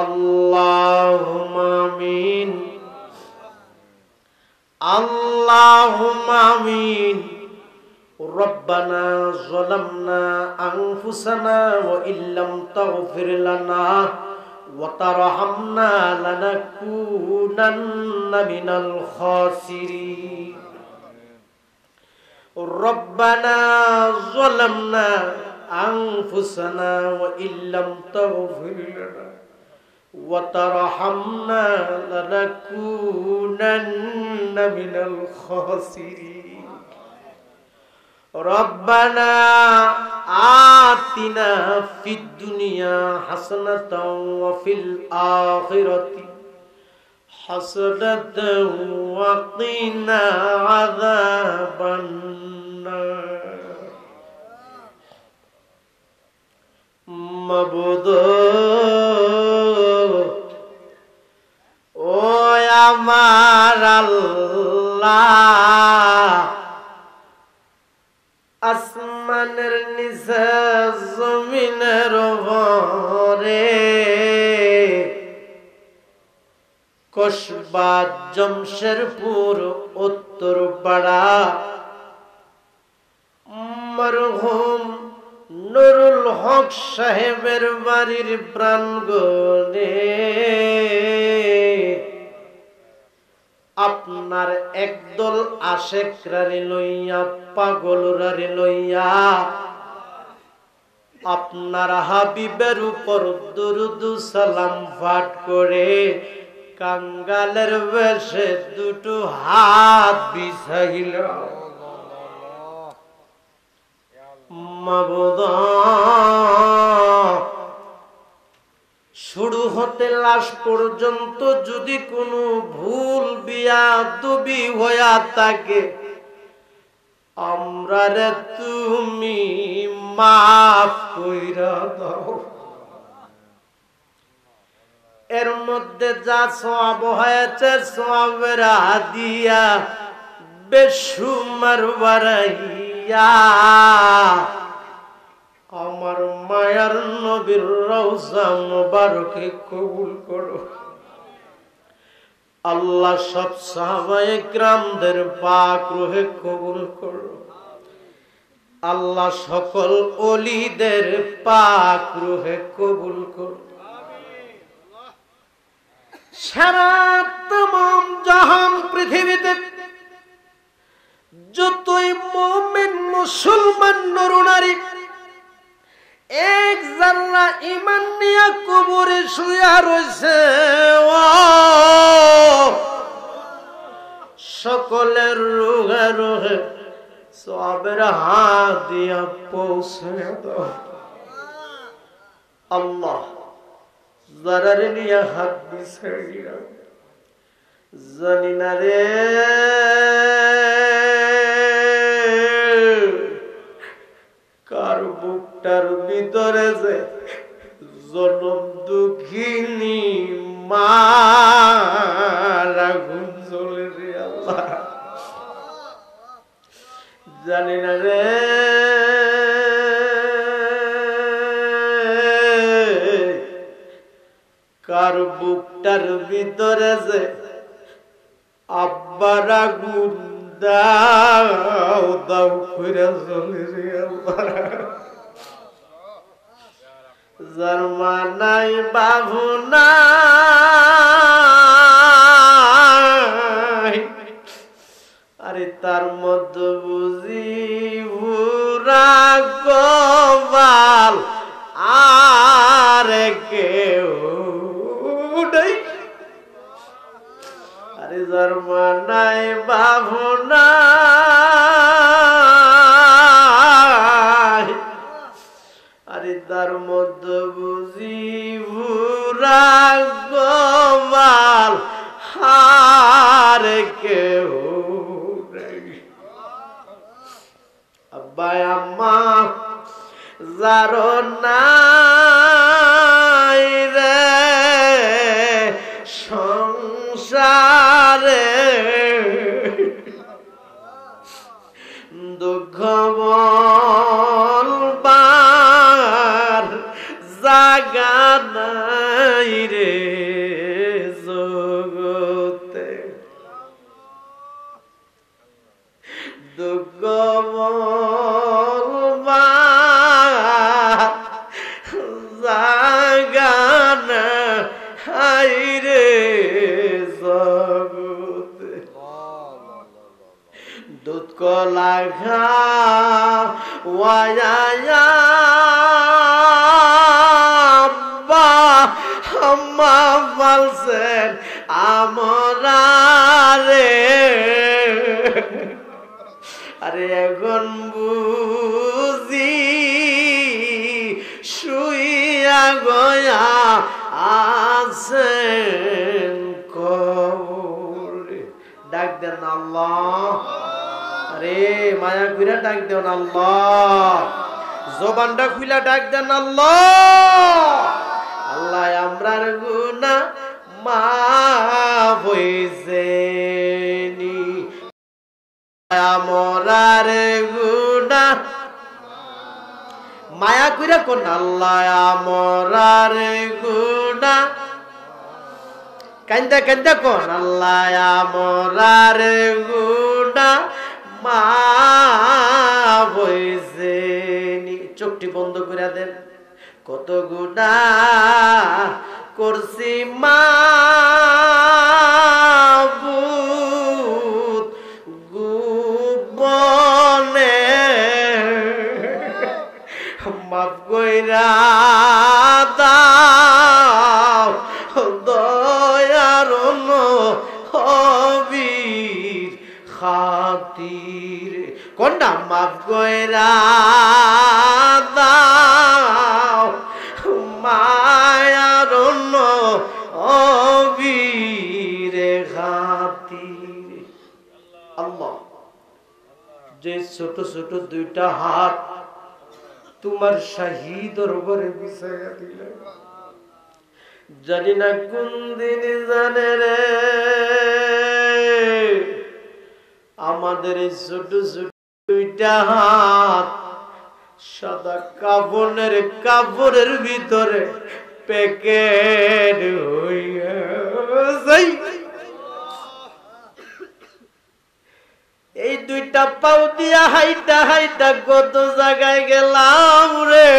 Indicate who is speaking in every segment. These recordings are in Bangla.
Speaker 1: আল্লাহুম্মা আমিন আল্লাহুম্মা আমিন। রব্বানা যালামনা আনফুসানা ওয়া ইল্লাম তাগফির লানা ওয়া তারহামনা লানাকুনান্না মিনাল খাসিরিন। রব্বানা যালামনা আনফুসানা ওয়া ইল্লাম তাগফির লানা ওয়া তারহামনা লানাকুনান্না মিনাল খাসিরিন। রব্বানা আতিনা ফিদ দুনিয়া হাসানাতাও ওয়া ফিল আখিরাতি হাসানাতাও ওয়া কিনা আযাবান নার। মাবুদ ও আমার আল্লাহ, আসমানের নিচে জমিনের উপরে কসবা জমশেরপুর উত্তরপাড়া মরহুম নুরুল হক সাহেবের বাড়ির প্রাঙ্গণে আপনার একদল আশেকরারে লইয়া পাগলরারে লইয়া আপনার হাবিবের উপর দুরুদ সালাম পাঠ করে কাঙ্গালের বেশে দুটো হাত বিছাইল। মাবুদ শুরু হতে লাশ পর্যন্ত যদি কোনো ভুল বিয়াদবি হইয়া থাকে, আমরারে তুমি মাফ কইরা দাও। এর মধ্যে যা সওয়াব হয়েছে সওয়াবের হাদিয়া বেশুমার বাড়াইয়া আমার মায়ার নবীর রওজা মুবারকে কবুল করো। আল্লাহ সব সাহাবায়ে কিরামদের পাক রূহে কবুল করো। আল্লাহ সকল ওলিদের পাক রূহে কবুল করো। সারা তমাম জাহান পৃথিবীতে যতই মুমিন মুসলমান নরনারী এক জাল্লা ঈমান নিয়ে কবরে শুয়া রয়েছে, সকলের রুহে রুহে সওয়াবের হাদিয়া পৌঁছে দাও। আল্লাহ যারার নিয়ে হাত বিছাইয়া জানি না রে কার বুকটার ভিতরে যে জনম দুঃখিনী মার আগুন জ্বলে রে আল্লাহ জানি না রে কার বুকটার ভিতরে যে আব্বার আগুন দাও দাও করে জ্বলে রে আল্লাহ যার মা নাই বাবু নাই, আরে তার মধ্যে বুঝি বুড়া গোপাল আর কেউ নাই। আরে যার মা নাই বাবু নাই, আরে তার মধ্যে বুঝি বুড়া গোপাল আর কেউ নাই। আব্বা আম্মা যারো নাই রে সংসারে দুঃখ বলবার জাগা নাই নাই রে জগতে দুঃখ জাগানা হাই রে জগতে দুধ কলা খাওয়ায়া আম্মা বলছেন আমরা রে আরে এখন বুঝি শুইয়া গয়া আছেন কবরে ডাক দেন আল্লাহ আরে মায়া কইরা ডাক দেন আল্লাহ জবানটা খুইলা ডাক দেন আল্লাহ আল্লাহ আমরার গুনাহ মাফ হইছে নি আমরার গুনাহ মায়া কইরা কোন আল্লাহ আমরার গুনাহ কান্দা কান্দা কোন আল্লাহ আমরার গুনাহ মাফ হইছে নি চোখটি বন্ধ করে দেন কত গুনাহ করছি মাবুদ গোপনে মাফ কইরা দাও দয়ার নবীর খাতির কোনটা মাফ কইরা দাও মায়ার নবীর খাতির আল্লাহ যে ছোট ছোট দুইটা হাত তোমার শাহী দরবারে বিছাইয়া দিলে জানি না কোন দিন জানে রে আমাদের এই ছোট ছোট দুইটা হাত সাদা কাপড়ের ভিতরে প্যাকেট হইয়া যাই এই দুইটা পাও দিয়া হাইটা হাইটা কত জায়গায় গেলাম রে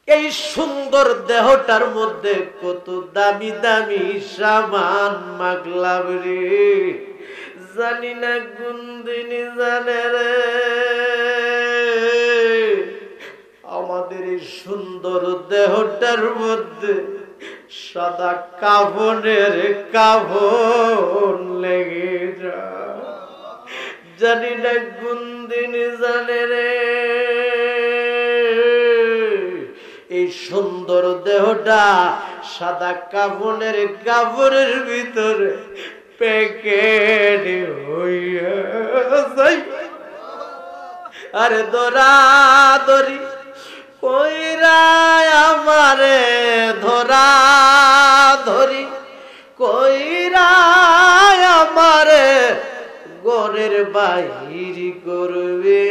Speaker 1: এই সুন্দর দেহটার মধ্যে কত দামি দামি সামান মাগলাম রে জানি না কোন দিন জানে রে আমাদের এই সুন্দর দেহটার মধ্যে সাদা কাফন লেগে যা জানি না কোন দিন জানে রে এই সুন্দর দেহটা সাদা কাপড়ের ভিতরে প্যাকেট হইয়া যাই আরে দরাদরি কইরা আমারে ধরা ধরি কইরা আমারে ঘরের বাহির করবে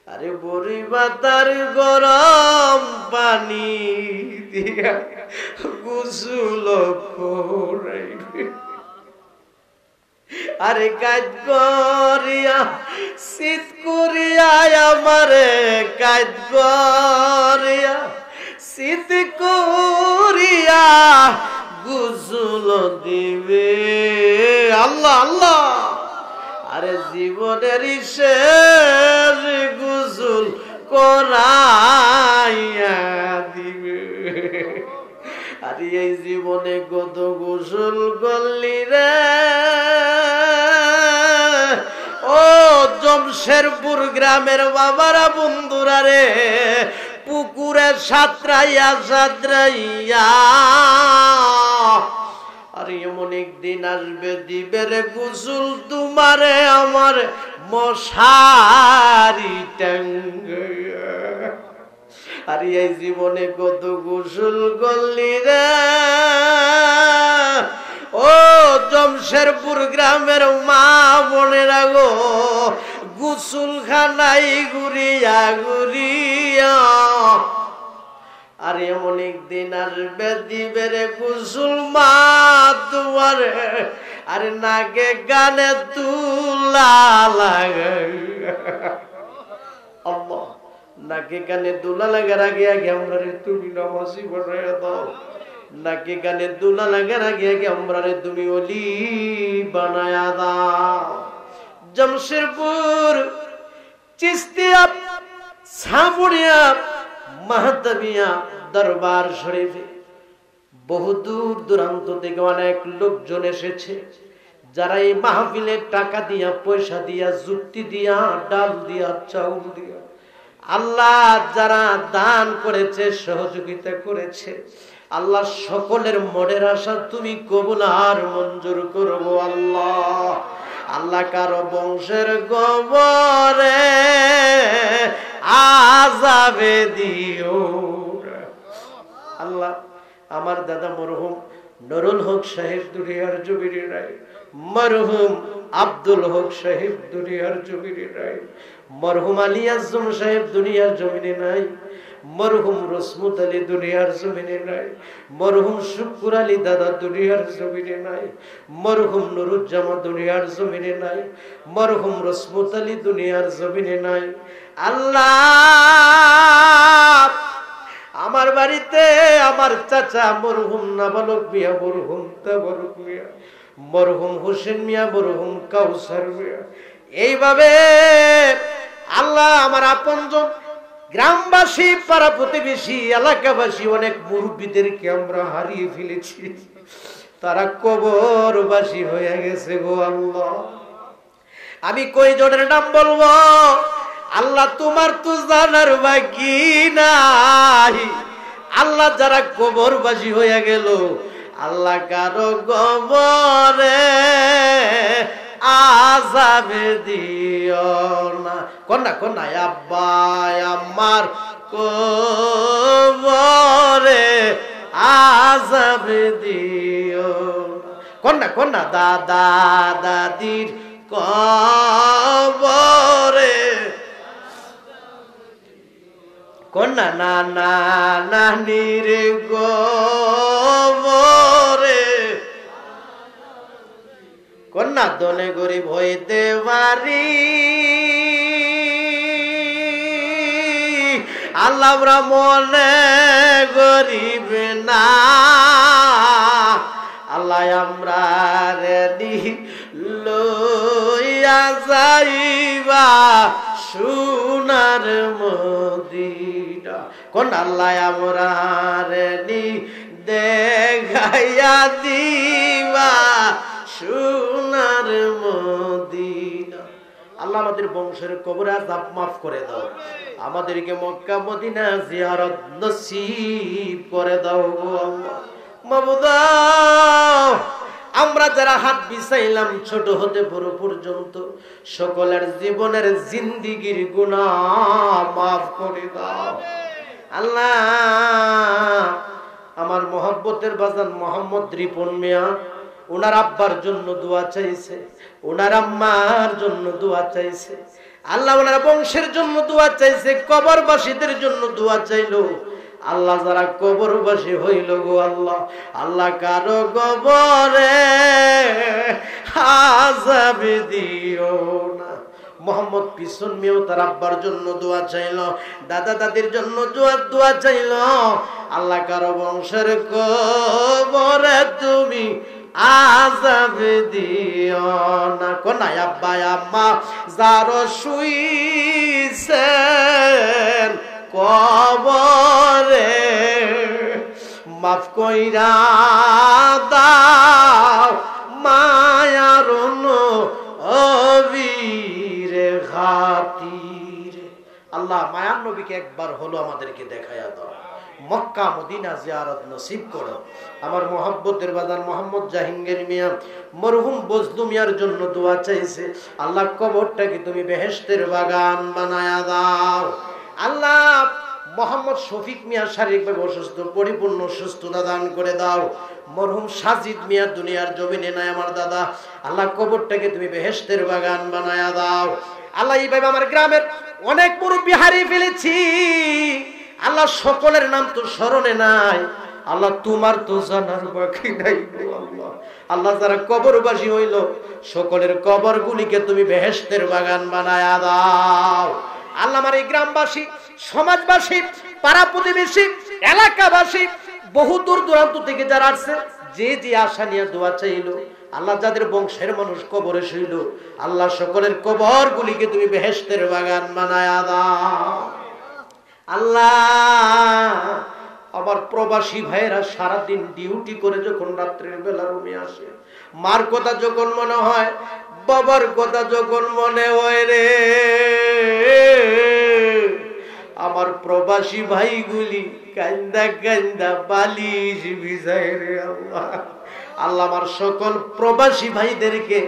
Speaker 1: আরে বড়ি বাতার গরম পানি দিয়া গোসল করাইবে আরে কাজ করিয়া শীত করিয়া আমারে কাজ করিয়া শীত করিয়া গোসল দিবে আল্লাহ আল্লাহ আরে জীবনের শেষ গোসল করাইয়া দিবে আরে এই জীবনে কত গোসল করলি রে ও জমশেরপুর গ্রামের বাবারা বন্ধুরা রে পুকুরে সাঁতরাইয়া আর এমন একদিন আসবে দিবে রে গোসল তোমারে আমার মশারি টাঙ্গাইয়া আর এই জীবনে কত গোসল করলি রে ও জমশেরপুর গ্রামের মা বোনেরা গো গোসল খানাই ঘুরিয়া ঘুরিয়া আর এমন একদিন আসবে দিবে রে গোসল মা দুয়ারে, আরে নাকে গানে তুলা লাগাই আল্লাহ, নাকে গানে দুলা লাগার আগে আগে আমরা রে তুমি নামাজি বানায়া দাও, নাকে গানে দুলা লাগার আগে আগে আমরা রে তুমি ওলি বানায়া দাও। জমশেরপুর, চিস্তিয়া, ছাপুরিয়া, মাহতাবিয়া দরবার শরীফে বহু দূর দূরান্ত থেকে অনেক লোকজন এসেছে, যারা এই মাহফিলে টাকা দিয়া, পয়সা দিয়া, যুক্তি দিয়া, ডাল দিয়া, চাউল দিয়া, আল্লাহ যারা দান করেছে, সহযোগিতা করেছে, আল্লাহ সকলের মনের আশা তুমি কবুল আর মঞ্জুর করবো আল্লাহ। আল্লাহ কারো বংশের গোবরে আযাবে দিও আল্লাহ। আমার দাদা মরহুম নুরুল হক সাহেব দুনিয়ার জমিনে নাই, মরহুম আব্দুল হক সাহেব দুনিয়ার জমিনে নাই, মরহুম আলী আজম সাহেব দুনিয়ার জমিনে নাই, মরহুম রসমত আলী দুনিয়ার জমিনে নাই, মরহুম শুকুর আলী দাদা দুনিয়ার জমিনে নাই, মরহুম নুরুজ্জামা দুনিয়ার জমিনে নাই, মরহুম রসমত আলী দুনিয়ার জমিনে নাই। আল্লাহ আমার বাড়িতে আমার চাচা মরহুম নাবালক মিয়া, মরহুম তাবারক মিয়া, মরহুম হোসেন মিয়া, মরহুম কাউসার মিয়া, এইভাবে আল্লাহ আমার আপনজন গ্রামবাসী, পাড়া প্রতিবেশী, এলাকাবাসী অনেক মুরব্বীদেরকে আমরা হারিয়ে ফেলেছি, তারা কবরবাসী হয়ে গেছে গো আল্লাহ। আমি কয়জনের নাম বলবো আল্লাহ, তোমার তো জানার বাকি নাই। আল্লাহ যারা কবরবাসী হয়ে গেল, আল্লাহ কারো কবরে আযাবে দিও না। কন্যা কন্যা আব্বা আমার কবরে আযাবে দিও না। কন্যা কন্যা দাদা দাদির কবরে, কন্যা নানা নানির কবরে, কন্যা দনে গরিব হইতে পারি আল্লাহ আমরা মনে গরিব না, আল্লাহ আমরা রেডি লইয়া যাইবা সোনার মদিনা। কোন আল্লাহ আমরা রেডি দেখাইয়া দিবা সোনার মদিনা। আল্লাহ আমাদের বংশের কবর আযাব মাফ করে দাও, আমাদেরকে মক্কা মদিনা জিয়ারত নসিব করে দাও আল্লাহ। মাবুদ আমরা যারা হাত বিছাইলাম ছোট হতে বড় পর্যন্ত, সকলের জীবনের জিন্দিগির গুনাহ মাফ করে দাও আল্লাহ। আমার মহব্বতের বাজান মোহাম্মদ রিপন মিয়া, ওনার আব্বার জন্য দোয়া চাইছে, ওনার আম্মার জন্য দোয়া চাইছে আল্লাহ, ওনার বংশের জন্য দোয়া চাইছে, কবরবাসীদের জন্য দোয়া চাইলো আল্লাহ। যারা কবরবাসী হইল গো আল্লাহ, আল্লাহ কারো কবরে আযাবে দিও না। মোহাম্মদ পিছন মিয়াও তার আব্বার জন্য দোয়া চাইল, দাদা দাদির জন্য দোয়া চাইল আল্লাহ কারো বংশের কবরে তুমি আযাবে দিও না। কোনা আব্বা আম্মা যারা শুইছেন কবরে মাফ কইরা দাও মায়ার নবীরে খাতিরে। আল্লাহ মায়ার নবীকে একবার হলো আমাদেরকে দেখায়া দাও, মক্কা মদিনা জিয়ারত নসিব করো। আমার মহব্বতের বাজার মোহাম্মদ জাহাঙ্গীর মিয়া মরহুম বজলু মিয়ার জন্য দোয়া চাইছে আল্লাহ, কবরটাকে তুমি বেহেশতের বাগান বানায়া দাও আল্লাহ। মোহাম্মদ শফিক মিয়া শারীরিকভাবে অসুস্থ, পরিপূর্ণ সুস্থতা দান করে দাও। মরহুম সাজিদ মিয়া দুনিয়ার জমিনে নাই আমার দাদা, আল্লাহ কবরটাকে তুমি বেহেশতের বাগান বানায়া দাও আল্লাহ। এইভাবে আমার গ্রামের অনেক মুরব্বি হারিয়ে ফেলেছি আল্লাহ। আল্লাহ সকলের নাম তো স্মরণে নাই, আল্লাহ তোমার তো জানার বাকি নাই আল্লাহ। আল্লাহ যারা কবরবাসী হইল সকলের কবরগুলিকে তুমি বেহেশতের বাগান বানায়া দাও আল্লাহ। আমার এই গ্রামবাসী, সমাজবাসী, পাড়া প্রতিবেশী, এলাকাবাসী, বহু দূর দূরান্ত থেকে যারা আসছে, যে যে আশা নিয়ে দোয়া চাইলো আল্লাহ, যাদের বংশের মানুষ কবরে শুইল আল্লাহ সকলের কবরগুলিকে তুমি বেহেশতের বাগান বানায়া দাও আল্লাহ। আমার প্রবাসী ভাইয়েরা সারাদিন ডিউটি করে যখন রাত্রের বেলা রুমে আসে, মার কথা যখন মনে হয়, বাবার কথা যখন মনে হয় রে, আমার প্রবাসী ভাইগুলি কান্দা কান্দা বালিশ ভিজায় রে আল্লাহ। আল্লাহ আমার সকল প্রবাসী ভাইদেরকে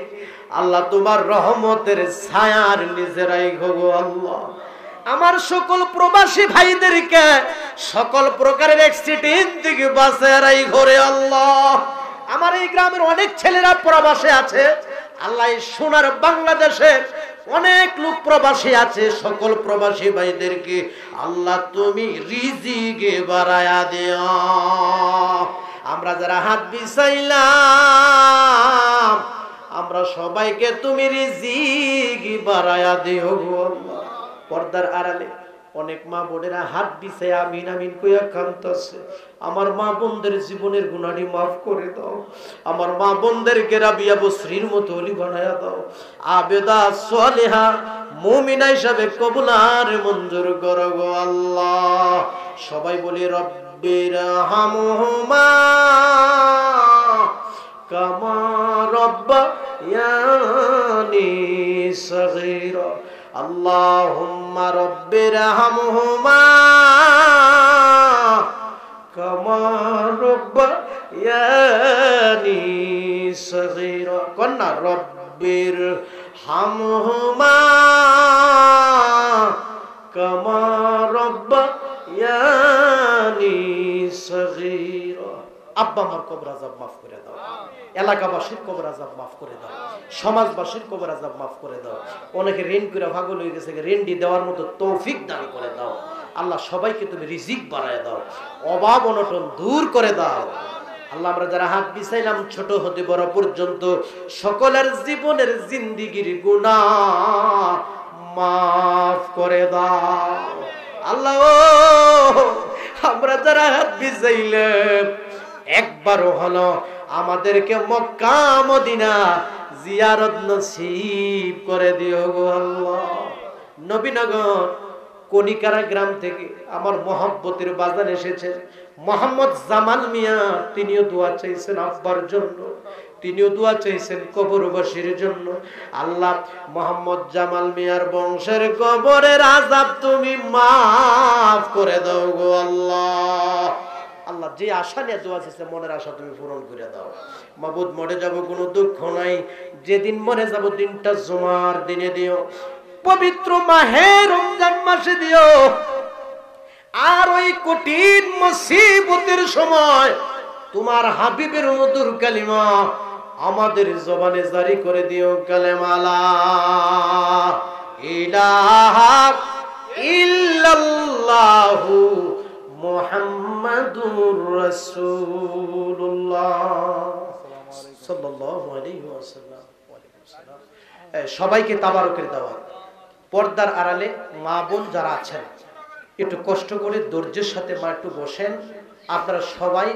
Speaker 1: আল্লাহ তোমার রহমতের ছায়ার নিচে রাখো গো আল্লাহ। আমার সকল প্রবাসী ভাইদেরকে সকল প্রকারের অ্যাক্সিডেন্ট থেকে বাঁচায় রাখো রে আল্লাহ। আমার এই গ্রামের অনেক ছেলেরা প্রবাসে আছে আল্লাহ, এই সোনার বাংলাদেশে অনেক লোক প্রবাসী আছে, সকল প্রবাসী ভাইদেরকে আল্লাহ তুমি রিজিকে বাড়ায়া দিও। আমরা যারা হাত বিছাইলাম আমরা সবাইকে তুমি রিজিক বাড়ায়া দিও গো আল্লাহ। পর্দার আড়ালে অনেক মা বোনেরা হাত বিছায় আমিন আমিন কইয়া কাঁদতেছে। আমার মা বোনদের জীবনের গুনাহটি মাফ করে দাও। আমার মা বোনদেরকে রাবিয়া বসরির মতো ওলি বানায়া দাও। আবেদা সালেহা মুমিনা হিসাবে কবুল আর মঞ্জুর করো গো আল্লাহ। সবাই বলি রব্বিরহামহুমা কামা রাব্বায়ানি সগীরা। আল্লাহুম্মা রব্বিরহামহুমা কামা রাব্বায়ানি সগীরা। কন্না রব্বিরহামহুমা কামা রাব্বায়ানি সগীরা। আব্বা আমার কবর আযাব মাফ করে দাও, এলাকাবাসীর কবর আযাব মাফ করে দাও, সমাজবাসীর কবর আযাব মাফ করে দাও। অনেকে ঋণ করে পাগল হয়ে গেছে, ঋণটি দেওয়ার মতো তৌফিক দান করে দাও আল্লাহ। সবাইকে তুমি রিজিক বাড়ায় দাও, অভাব অনটন দূর করে দাও আল্লাহ। আমরা যারা হাত বিছাইলাম ছোট হতে বড় পর্যন্ত সকলের জীবনের জিন্দিগির গুনাহ মাফ করে দাও আল্লাহ। আমরা যারা হাত বিছাইলাম একবারও হলো আমাদেরকে মক্কা মদিনা জিয়ারত নসিব করে দিও গো আল্লাহ। নবীনগর কনিকারা গ্রাম থেকে আমার মহব্বতের বাজার এসেছে মোহাম্মদ জামাল মিয়া, তিনিও দোয়া চাইছেন আব্বার জন্য, তিনিও দোয়া চাইছেন কবরবাসীর জন্য। আল্লাহ মোহাম্মদ জামাল মিয়ার বংশের কবরের আযাব তুমি মাফ করে দাও গো আল্লাহ। আল্লাহ যে আশা নিয়ে দোয়া চাইছে মনের আশা তুমি পূরণ করে দাও মাবুদ। মরে যাব কোনো দুঃখ নাই, যেদিন মরে যাব দিনটা জুমার দিনে দিও, পবিত্র মাহে রমজান মাসে দিও। আর ওই কঠিন মুসিবতের সময় তোমার হাবিবের মধুর কালিমা আমাদের জবানে জারি করে দিও, কালেমা লা ইলাহা ইল্লাল্লাহু মুহাম্মাদুর রাসূলুল্লাহ সাল্লাল্লাহু আলাইহি ওয়াসাল্লাম। সবাইকে তাবারকের দাওয়াত। পর্দার আড়ালে মা বোন যারা আছেন একটু কষ্ট করে ধৈর্যের সাথে মা একটু বসেন। আপনারা সবাই